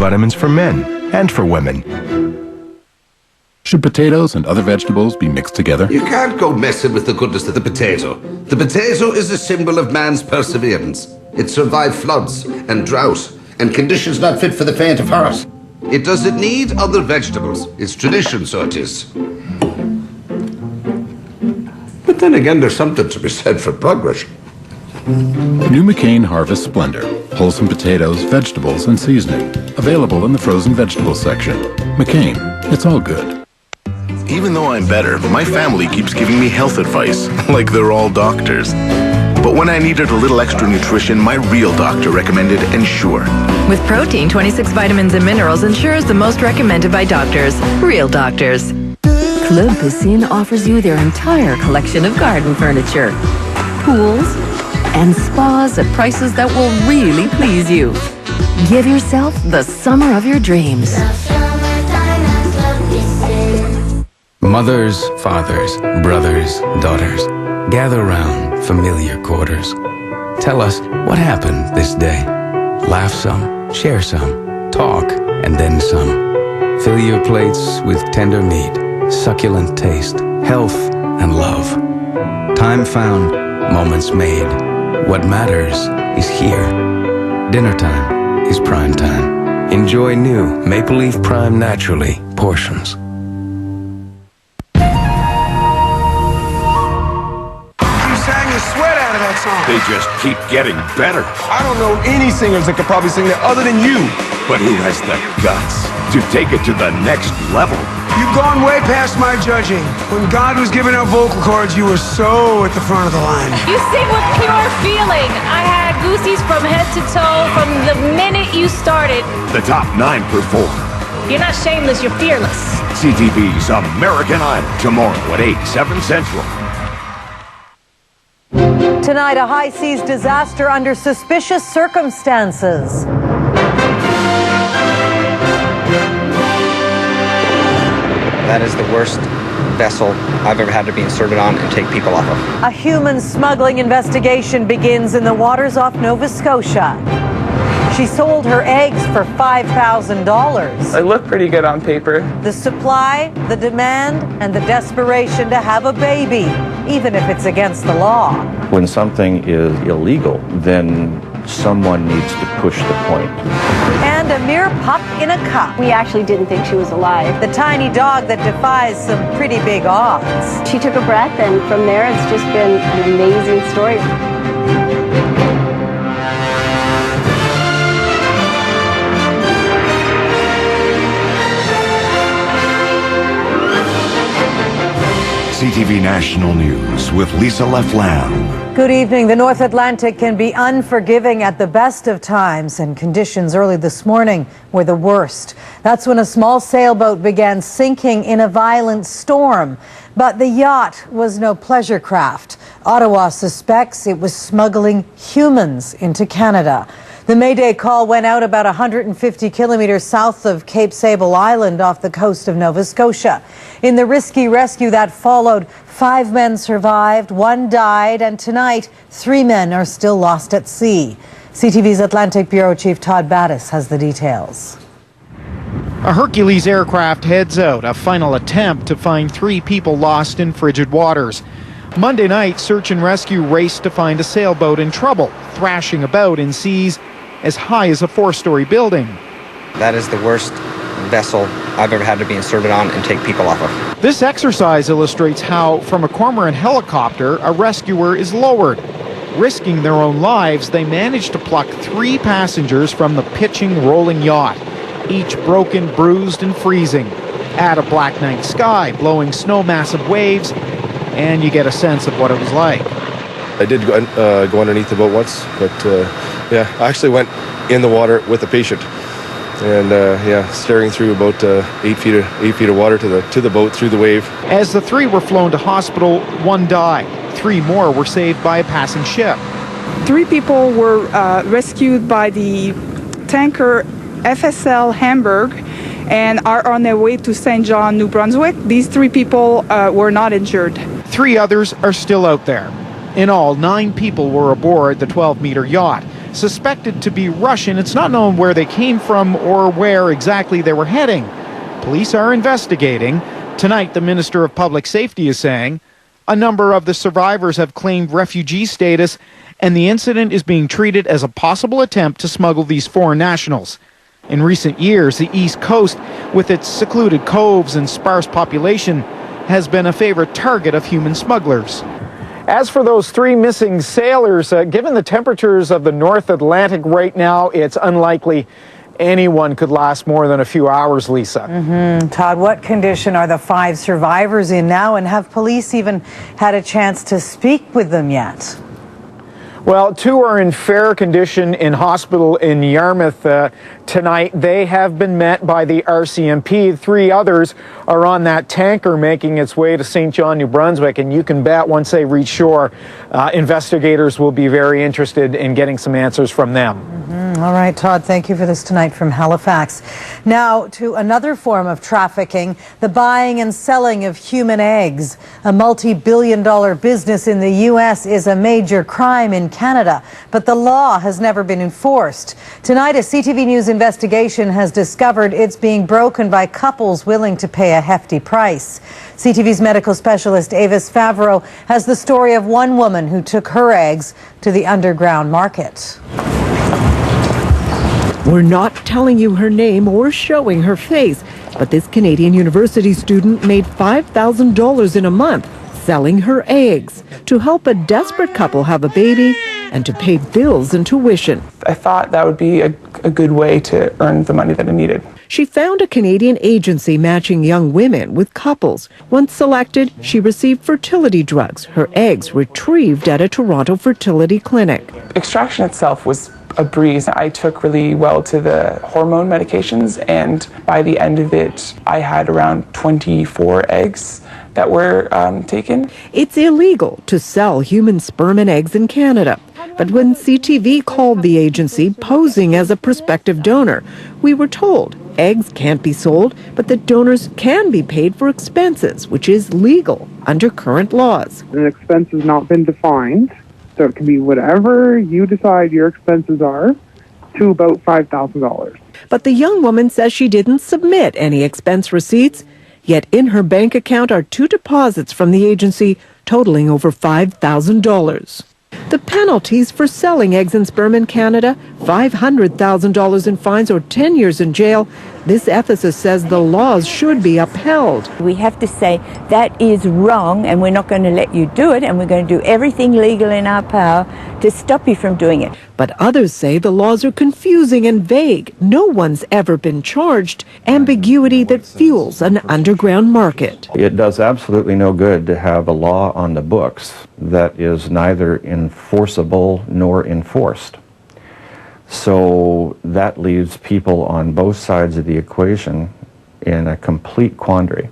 vitamins for men and for women. Should potatoes and other vegetables be mixed together? You can't go messing with the goodness of the potato. The potato is a symbol of man's perseverance. It survived floods and drought and conditions not fit for the faint of heart. It doesn't need other vegetables. It's tradition, so it is. But then again, there's something to be said for progress. New McCain Harvest Splendor. Wholesome potatoes, vegetables, and seasoning. Available in the frozen vegetables section. McCain, it's all good. Even though I'm better, my family keeps giving me health advice, like they're all doctors. But when I needed a little extra nutrition, my real doctor recommended Ensure. With protein, 26 vitamins and minerals, Ensure is the most recommended by doctors. Real doctors. Club Piscine offers you their entire collection of garden furniture, pools, and spas at prices that will really please you. Give yourself the summer of your dreams. Mothers, fathers, brothers, daughters, gather round familiar quarters. Tell us what happened this day. Laugh some, share some, talk, and then some. Fill your plates with tender meat, succulent taste, health, and love. Time found, moments made. What matters is here. Dinner time is prime time. Enjoy new Maple Leaf Prime Naturally portions. They just keep getting better. I don't know any singers that could probably sing that other than you. But who has the guts to take it to the next level? You've gone way past my judging. When God was giving out vocal cords, you were so at the front of the line. You sing with pure feeling. I had goosies from head to toe from the minute you started. The top 9 perform. You're not shameless, you're fearless. CTV's American Idol, tomorrow at 8, 7 Central. Tonight, a high seas disaster under suspicious circumstances. That is the worst vessel I've ever had to be inserted on and take people off of. A human smuggling investigation begins in the waters off Nova Scotia. She sold her eggs for $5,000. They look pretty good on paper. The supply, the demand, and the desperation to have a baby, even if it's against the law. When something is illegal, then someone needs to push the point. And a mere pup in a cup. We actually didn't think she was alive. The tiny dog that defies some pretty big odds. She took a breath, and from there it's just been an amazing story. CTV National News with Lisa Leflam. Good evening. The North Atlantic can be unforgiving at the best of times, and conditions early this morning were the worst. That's when a small sailboat began sinking in a violent storm. But the yacht was no pleasure craft. Ottawa suspects it was smuggling humans into Canada. The Mayday call went out about 150 kilometers south of Cape Sable Island off the coast of Nova Scotia. In the risky rescue that followed, 5 men survived, 1 died, and tonight 3 men are still lost at sea. CTV's Atlantic Bureau Chief Todd Battis has the details. A Hercules aircraft heads out, a final attempt to find 3 people lost in frigid waters. Monday night, search and rescue raced to find a sailboat in trouble, thrashing about in seas as high as a 4-story building. That is the worst vessel I've ever had to be inserted on and take people off of. This exercise illustrates how, from a cormorant helicopter, a rescuer is lowered. Risking their own lives, they managed to pluck 3 passengers from the pitching, rolling yacht, each broken, bruised, and freezing. Add a black night sky, blowing snow massive waves, and you get a sense of what it was like. I did go underneath the boat once, but yeah, I actually went in the water with a patient, and yeah, staring through about 8 feet of water to the boat through the wave. As the 3 were flown to hospital, 1 died. 3 more were saved by a passing ship. 3 people were rescued by the tanker FSL Hamburg and are on their way to St. John, New Brunswick. These 3 people were not injured. 3 others are still out there. In all, 9 people were aboard the 12-meter yacht. suspected to be Russian. It's not known where they came from or where exactly they were heading. Police are investigating. Tonight, the Minister of Public Safety is saying a number of the survivors have claimed refugee status, and the incident is being treated as a possible attempt to smuggle these foreign nationals. In recent years, the East Coast, with its secluded coves and sparse population, has been a favorite target of human smugglers. As for those 3 missing sailors, given the temperatures of the North Atlantic right now, it's unlikely anyone could last more than a few hours, Lisa. Todd, what condition are the 5 survivors in now, and have police even had a chance to speak with them yet? Well, 2 are in fair condition in hospital in Yarmouth tonight. They have been met by the RCMP. 3 others are on that tanker making its way to St. John, New Brunswick, and you can bet once they reach shore, investigators will be very interested in getting some answers from them. All right, Todd, thank you for this tonight from Halifax. Now to another form of trafficking, the buying and selling of human eggs. A multi-billion-dollar business in the U.S. is a major crime in Canada, but the law has never been enforced. Tonight, a CTV News investigation has discovered it's being broken by couples willing to pay a hefty price. CTV's medical specialist Avis Favreau has the story of one woman who took her eggs to the underground market. We're not telling you her name or showing her face, but this Canadian university student made $5,000 in a month selling her eggs to help a desperate couple have a baby and to pay bills and tuition. I thought that would be a good way to earn the money that I needed. She found a Canadian agency matching young women with couples. Once selected, she received fertility drugs, her eggs retrieved at a Toronto fertility clinic. Extraction itself was a breeze. I took really well to the hormone medications, and by the end of it, I had around 24 eggs that were taken. It's illegal to sell human sperm and eggs in Canada. But when CTV called the agency posing as a prospective donor, we were told eggs can't be sold, but that donors can be paid for expenses, which is legal under current laws. An expense has not been defined, so it can be whatever you decide your expenses are, to about $5,000. But the young woman says she didn't submit any expense receipts, yet in her bank account are 2 deposits from the agency totaling over $5,000. The penalties for selling eggs and sperm in Canada, $500,000 in fines or 10 years in jail. This ethicist says the laws should be upheld. We have to say that is wrong and we're not going to let you do it, and we're going to do everything legal in our power to stop you from doing it. But others say the laws are confusing and vague. No one's ever been charged. Ambiguity that fuels an underground market. It does absolutely no good to have a law on the books that is neither enforceable nor enforced. So that leaves people on both sides of the equation in a complete quandary.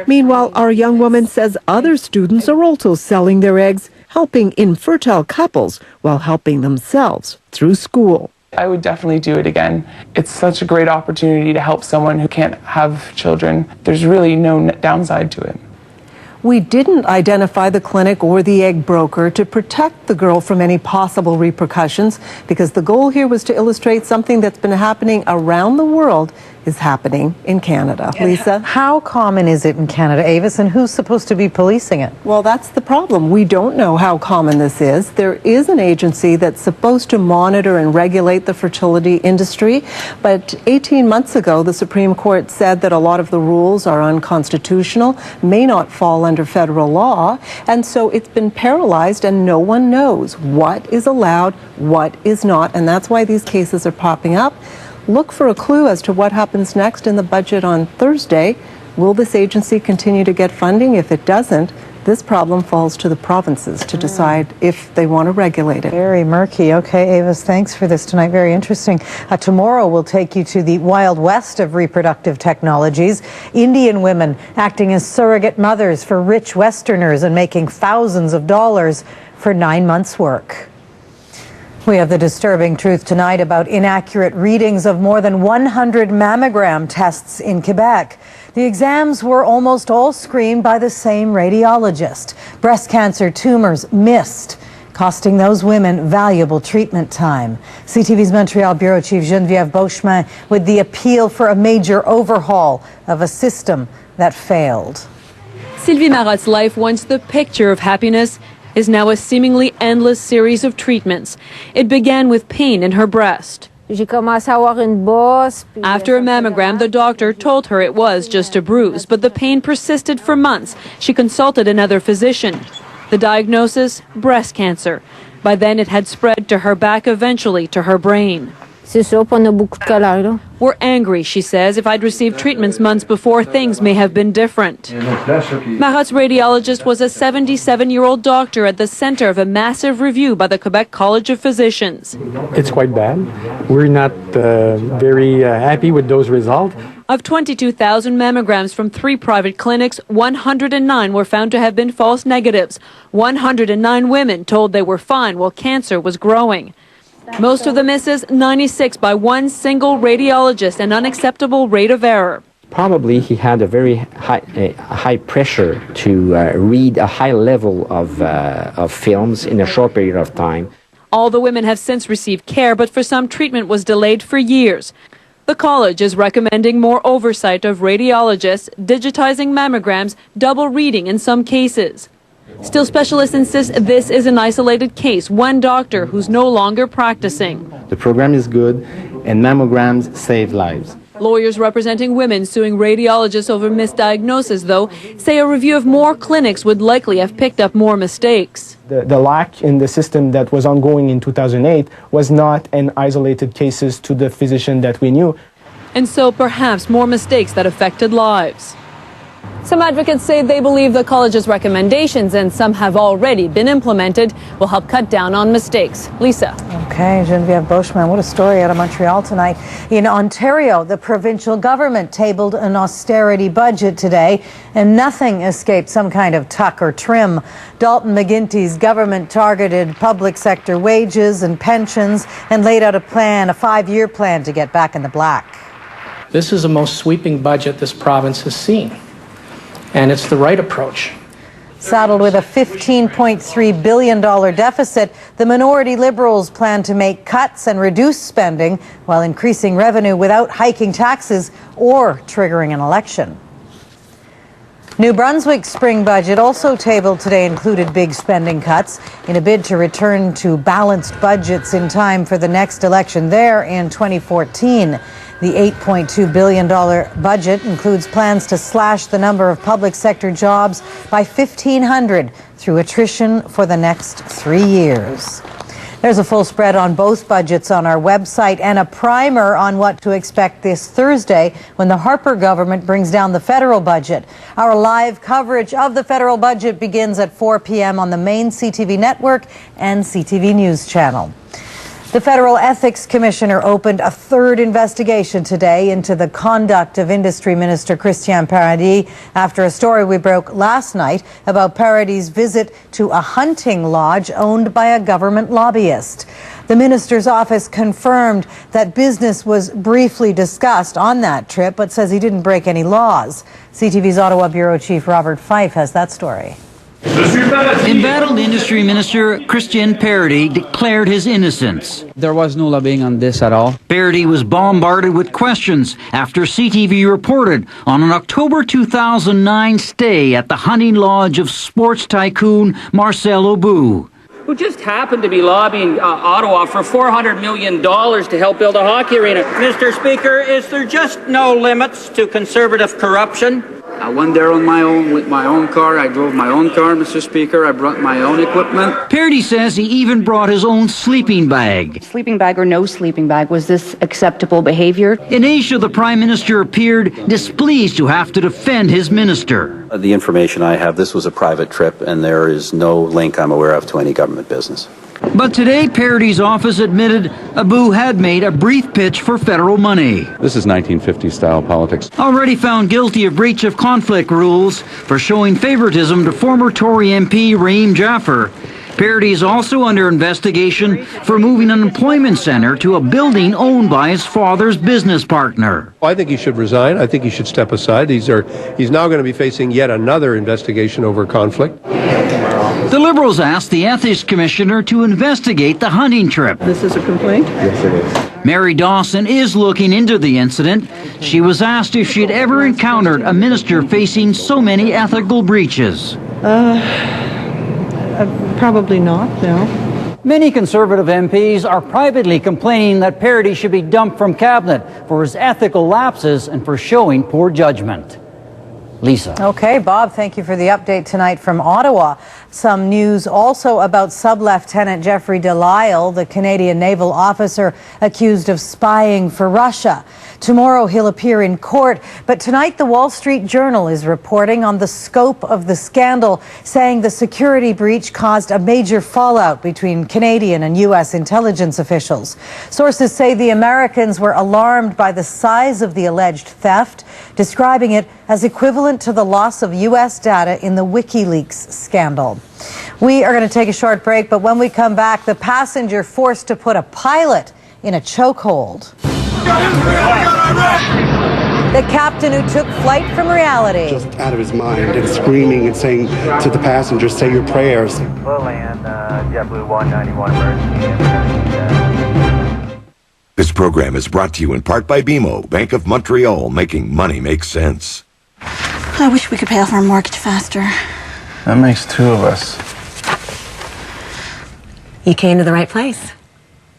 Meanwhile, our young woman says other students are also selling their eggs, helping infertile couples while helping themselves through school. I would definitely do it again. It's such a great opportunity to help someone who can't have children. There's really no downside to it. We didn't identify the clinic or the egg broker to protect the girl from any possible repercussions, because the goal here was to illustrate something that's been happening around the world is happening in Canada. Lisa? How common is it in Canada, Avis, and who's supposed to be policing it? Well, that's the problem. We don't know how common this is. There is an agency that's supposed to monitor and regulate the fertility industry, but 18 months ago, the Supreme Court said that a lot of the rules are unconstitutional, may not fall under federal law, and so it's been paralyzed and no one knows what is allowed, what is not, and that's why these cases are popping up. Look for a clue as to what happens next in the budget on Thursday. Will this agency continue to get funding? If it doesn't, this problem falls to the provinces to decide if they want to regulate it. Very murky. Okay, Avis, thanks for this tonight. Very interesting. Tomorrow we'll take you to the Wild West of reproductive technologies. Indian women acting as surrogate mothers for rich Westerners and making thousands of dollars for 9 months' work. We have the disturbing truth tonight about inaccurate readings of more than 100 mammogram tests in Quebec. The exams were almost all screened by the same radiologist. Breast cancer tumors missed. costing those women valuable treatment time. CTV's Montreal Bureau Chief Geneviève Beauchemin with the appeal for a major overhaul of a system that failed. Sylvie Marotte's life, once the picture of happiness, is now a seemingly endless series of treatments. It began with pain in her breast. After a mammogram, the doctor told her it was just a bruise, but the pain persisted for months. She consulted another physician. The diagnosis, breast cancer. By then it had spread to her back, eventually to her brain. We're angry, she says. If I'd received treatments months before, things may have been different. Marotte's radiologist was a 77-year-old doctor at the center of a massive review by the Quebec College of Physicians. It's quite bad. We're not very happy with those results. Of 22,000 mammograms from 3 private clinics, 109 were found to have been false negatives. 109 women told they were fine while cancer was growing. Most of the misses, 96 by one single radiologist, an unacceptable rate of error. Probably he had a very high pressure to read a high level of films in a short period of time. All the women have since received care, but for some, treatment was delayed for years. The college is recommending more oversight of radiologists, digitizing mammograms, double reading in some cases. Still, specialists insist this is an isolated case, one doctor who's no longer practicing. The program is good, and mammograms save lives. Lawyers representing women suing radiologists over misdiagnosis, though, say a review of more clinics would likely have picked up more mistakes. The lack in the system that was ongoing in 2008 was not an isolated cases to the physician that we knew. And so perhaps more mistakes that affected lives. Some advocates say they believe the college's recommendations, and some have already been implemented, will help cut down on mistakes. Lisa. Okay, Geneviève Beauchemin, what a story out of Montreal tonight. In Ontario, the provincial government tabled an austerity budget today, and nothing escaped some kind of tuck or trim. Dalton McGuinty's government targeted public sector wages and pensions and laid out a 5-year plan to get back in the black. This is the most sweeping budget this province has seen. And it's the right approach. Saddled with a $15.3 billion deficit, the minority Liberals plan to make cuts and reduce spending while increasing revenue without hiking taxes or triggering an election. New Brunswick's spring budget, also tabled today, included big spending cuts in a bid to return to balanced budgets in time for the next election there in 2014. The $8.2 billion budget includes plans to slash the number of public sector jobs by 1,500 through attrition for the next 3 years. There's a full spread on both budgets on our website and a primer on what to expect this Thursday when the Harper government brings down the federal budget. Our live coverage of the federal budget begins at 4 p.m. on the main CTV network and CTV News channel. The Federal Ethics Commissioner opened a third investigation today into the conduct of Industry Minister Christian Paradis after a story we broke last night about Paradis' visit to a hunting lodge owned by a government lobbyist. The minister's office confirmed that business was briefly discussed on that trip, but says he didn't break any laws. CTV's Ottawa Bureau Chief Robert Fife has that story. Embattled Industry Minister Christian Paradis declared his innocence. There was no lobbying on this at all. Paradis was bombarded with questions after CTV reported on an October 2009 stay at the hunting lodge of sports tycoon Marcel Aubu, who just happened to be lobbying Ottawa for $400 million to help build a hockey arena. Mr. Speaker, is there just no limits to conservative corruption? I went there on my own with my own car. I drove my own car, Mr. Speaker. I brought my own equipment. Paradis says he even brought his own sleeping bag. Sleeping bag or no sleeping bag, was this acceptable behavior? In Asia, the Prime Minister appeared displeased to have to defend his minister. The information I have, this was a private trip, and there is no link I'm aware of to any government business. But today, Paradis' office admitted Aubu had made a brief pitch for federal money. This is 1950s-style politics. Already found guilty of breach of conflict rules for showing favoritism to former Tory MP Raheem Jaffer. Paradis is also under investigation for moving an employment center to a building owned by his father's business partner. I think he should resign. I think he should step aside. He's now going to be facing yet another investigation over conflict. The Liberals asked the Ethics Commissioner to investigate the hunting trip. This is a complaint? Yes, it is. Mary Dawson is looking into the incident. She was asked if she'd ever encountered a minister facing so many ethical breaches. Probably not, no. Many Conservative MPs are privately complaining that Parody should be dumped from cabinet for his ethical lapses and for showing poor judgment. Lisa. Okay, Bob, thank you for the update tonight from Ottawa. Some news also about Sub-Lieutenant Jeffrey Delisle, the Canadian naval officer accused of spying for Russia. Tomorrow he'll appear in court, but tonight the Wall Street Journal is reporting on the scope of the scandal, saying the security breach caused a major fallout between Canadian and U.S. intelligence officials. Sources say the Americans were alarmed by the size of the alleged theft, describing it as equivalent to the loss of U.S. data in the WikiLeaks scandal. We are going to take a short break, but when we come back, the passenger forced to put a pilot in a chokehold. The captain who took flight from reality. Just out of his mind and screaming and saying to the passengers, say your prayers. JetBlue 191 emergency. This program is brought to you in part by BMO, Bank of Montreal, making money make sense. I wish we could pay off our mortgage faster. That makes two of us. You came to the right place.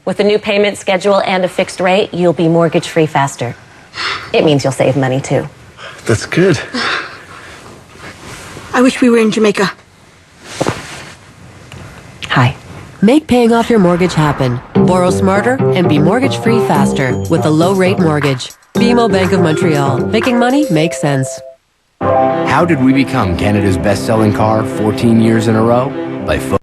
With a new payment schedule and a fixed rate, you'll be mortgage-free faster. It means you'll save money, too. That's good. I wish we were in Jamaica. Hi. Make paying off your mortgage happen. Borrow smarter and be mortgage-free faster with a low-rate mortgage. BMO Bank of Montreal. Making money makes sense. How did we become Canada's best-selling car 14 years in a row? By